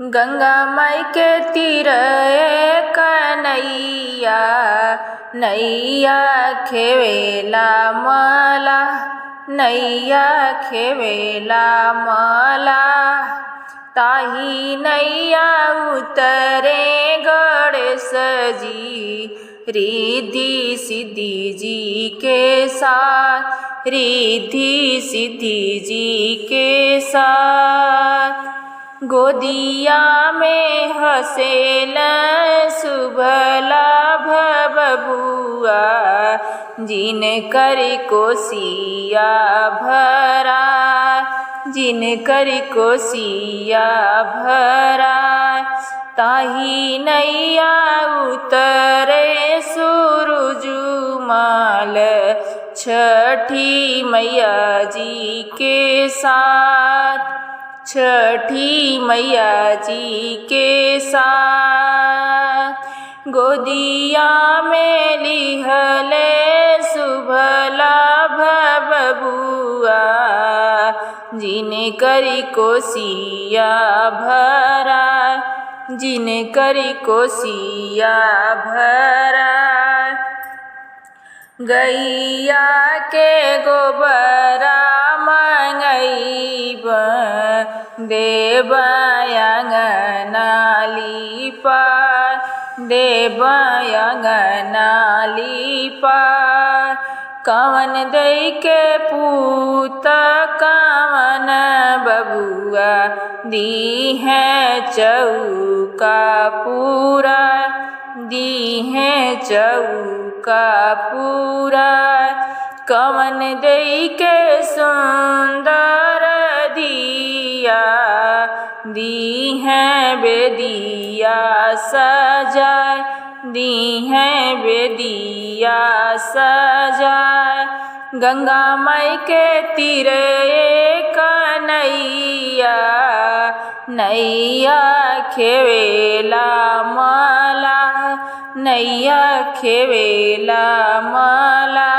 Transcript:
गंगा माई के तीर कन्हैया नैया खेवेला मला, नैया खेवेला मला। ताही नैया उतरे गणेश जी रिद्धि सिद्धि जी के साथ, रिद्धि सिद्धि जी के साथ। गोदिया में हसेला सुभला बबुआ, जिन कर कोसिया भरा, जिन कर कोसिया भरा। ताही नैया उतरे सूरज माल, छठी मैया जी के साथ, छठी मैया जी के साथ। गोदिया में लिहले सुभला बबुआ, जिन करी कोसिया भरा, जिन करी कोसिया भरा। गैया के गोबरा मंगईब, देव अंगना लीपा, देव अंगना लीपा। कवन दई के पूत कवन बबुआ, दी है चौका पूरा, दी है चौका पूरा। कवन दई के सुंदर दिया, दी है बेदिया सजाए, दी है बेदिया सजाए। गंगा माई के तीरे कन्हैया नैया खेवेला मला, नैया खेवेला मला।